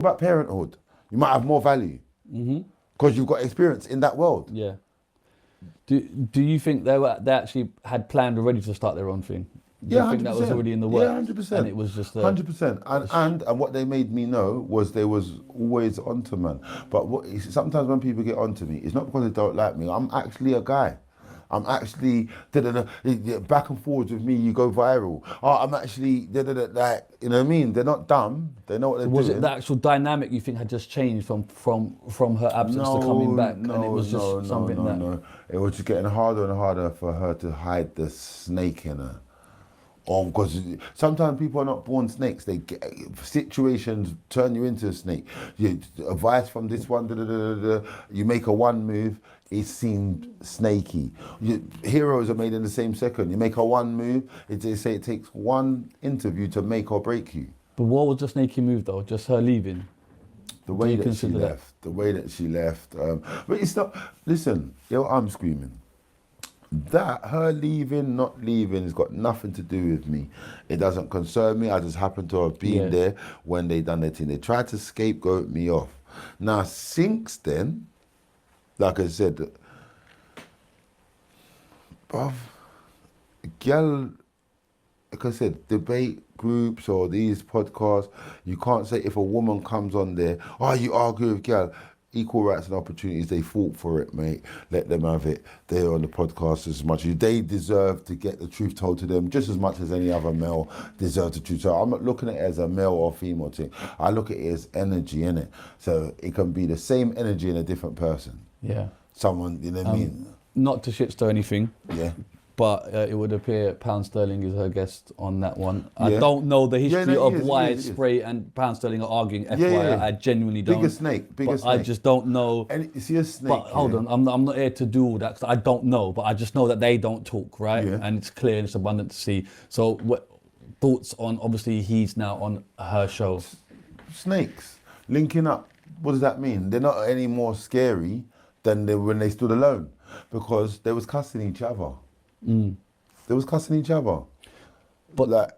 about parenthood. You might have more value because you've got experience in that world. Yeah. Do you think they actually had planned already to start their own thing? Do you think that was already in the works? Yeah, 100%. And it was just 100%. And what they made me know was they was always onto man. But sometimes when people get onto me, it's not because they don't like me. I'm actually a guy. I'm actually back and forwards with me. You go viral. Oh, I'm actually like, you know what I mean? They're not dumb. They know what they're doing. Was it the actual dynamic you think had just changed from her absence to coming back? And it was just something that. No. It was just getting harder and harder for her to hide the snake in her. Because sometimes people are not born snakes. They get, situations turn you into a snake. Advice from this one, you make a one move, it seemed snaky. Heroes are made in the same second. You make a one move, they say it takes one interview to make or break you. But what was the snaky move though? Just her leaving? The way that she left. The way that she left. But it's not, listen, I'm screaming. That, her leaving, not leaving, has got nothing to do with me. It doesn't concern me. I just happen to have been there when they done their thing. They tried to scapegoat me off. Now, since then, like I said, bruv, girl, like I said, debate groups or these podcasts, you can't say if a woman comes on there, oh, you argue with girl. Equal rights and opportunities, they fought for it, mate. Let them have it. They're on the podcast as much as they deserve to get the truth told to them just as much as any other male deserves the truth. So I'm not looking at it as a male or female thing. I look at it as energy, innit? So it can be the same energy in a different person. Yeah. Someone, you know what I mean? Not to shit stir anything. Yeah. But it would appear Pound Sterling is her guest on that one. I don't know the history of why Spray and Pound Sterling are arguing. FYI, I genuinely don't. Bigger snake. I just don't know. And you see a snake. But hold on, I'm not here to do all that because I don't know. But I just know that they don't talk, right? Yeah. And it's clear and it's abundant to see. So, what thoughts on? Obviously, he's now on her show. Snakes linking up. What does that mean? They're not any more scary than when they stood alone because they was cussing each other. They was cussing each other. But like,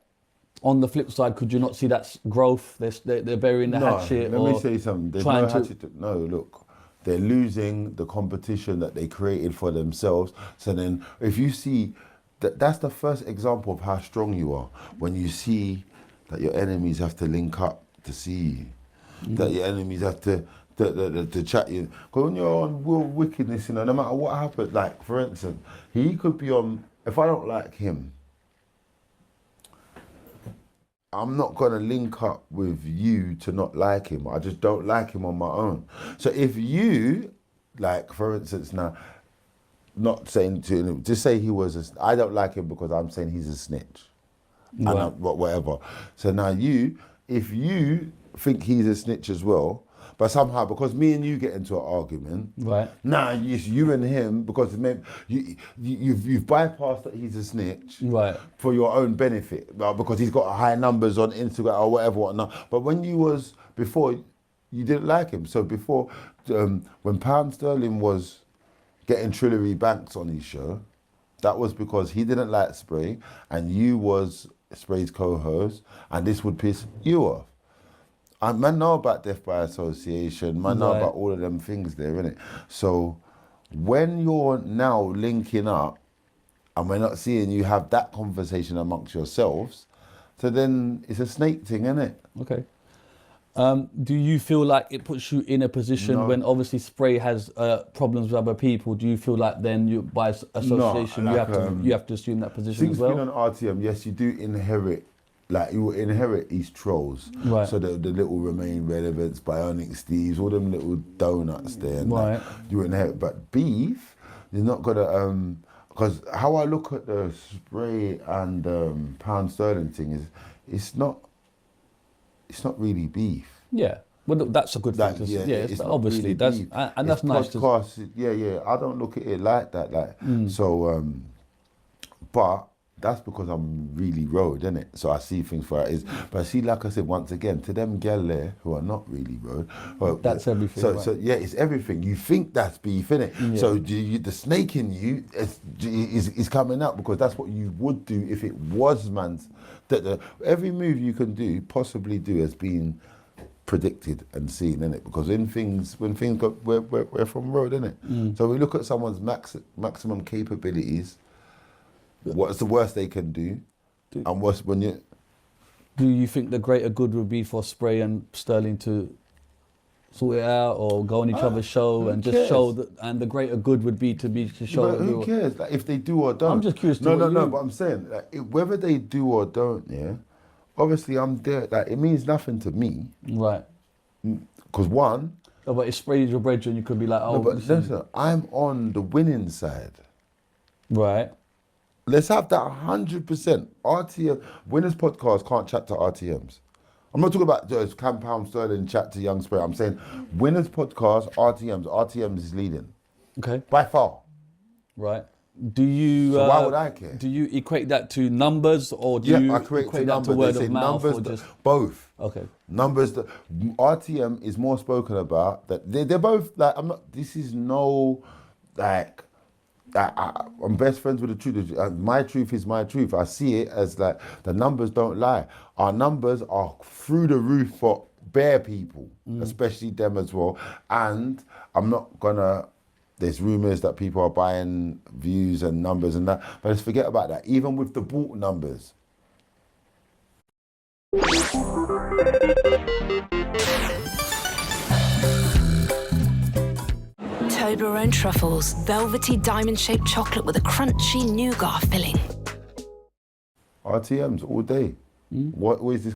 on the flip side, could you not see that growth? They're burying the hatchet. Let me say something. There's no hatchet. No, look, they're losing the competition that they created for themselves. So then, if you see that's the first example of how strong you are when you see that your enemies have to link up to see you, that your enemies have to chat you. Because when you're on world wickedness, no matter what happened, like for instance, he could be on, if I don't like him, I'm not gonna link up with you to not like him. I just don't like him on my own. So if you, like for instance now, not saying to him, just say he was I don't like him because I'm saying he's a snitch. Right. And whatever. So now if you think he's a snitch as well, but somehow, because me and you get into an argument, right? Now it's you and him because you've bypassed that he's a snitch, right? For your own benefit, because he's got high numbers on Instagram or whatnot. But when you was before, you didn't like him. So before, when Pound Sterling was getting Trillery Banks on his show, that was because he didn't like Spray and you was Spray's co-host, and this would piss you off. Man know about death by association, man know about all of them things there, innit? So when you're now linking up and we're not seeing you have that conversation amongst yourselves, so then it's a snake thing, innit? Okay. Do you feel like it puts you in a position when obviously Spray has problems with other people? Do you feel like then you, by association, you have to assume that position as well? Since being on RTM, yes, you do inherit. Like you will inherit these trolls, right? So the little Remain Relevance, Bionic Steves, all them little donuts there, and right? You inherit, but beef, you're not gonna because how I look at the Spray and Pound Sterling thing is, it's not really beef. Yeah, well that's a good thing to say. Yeah, it's obviously really that's beef. And that's nice. Podcast, yeah. I don't look at it like that, so, but. That's because I'm really road, innit? So I see things for it is. But see, like I said, once again, to them gal there who are not really road. That's everything. So yeah, it's everything. You think that's beef, innit? Yeah. So the snake in you is coming out because that's what you would do if it was man's. Every move you can possibly do as being predicted and seen, innit? Because when things go, we're from road, innit? So we look at someone's maximum capabilities. What's the worst they can do? And what's when you... Do you think the greater good would be for Spray and Sterling to sort it out or go on each other's show and just show that, and the greater good would be to show... But who cares? Like, if they do or don't. I'm just curious to No, but I'm saying, like, whether they do or don't, yeah, obviously I'm there, like, it means nothing to me. Right. Because one... No, but if Spray's your brethren, you could be like, oh... No, but listen, I'm on the winning side. Right. Let's have that 100%. RTM, Winners Podcast can't chat to RTMs. I'm not talking about Compound Sterling chat to Young Spray. I'm saying Winners Podcast, RTMs is leading. Okay. By far. Right. Do you... So why would I care? Do you equate that to numbers or do you I equate that to word of mouth? Numbers, or just... Both. Okay. Numbers, RTM is more spoken about. That they're both, like, this is no, like... I'm best friends with the truth. My truth is my truth. I see it as like the numbers don't lie. Our numbers are through the roof for bare people, especially them as well. And I'm not gonna, there's rumours that people are buying views and numbers and that, but let's forget about that. Even with the bought numbers. Toblerone truffles, velvety diamond-shaped chocolate with a crunchy nougat filling. RTMs all day. What is this?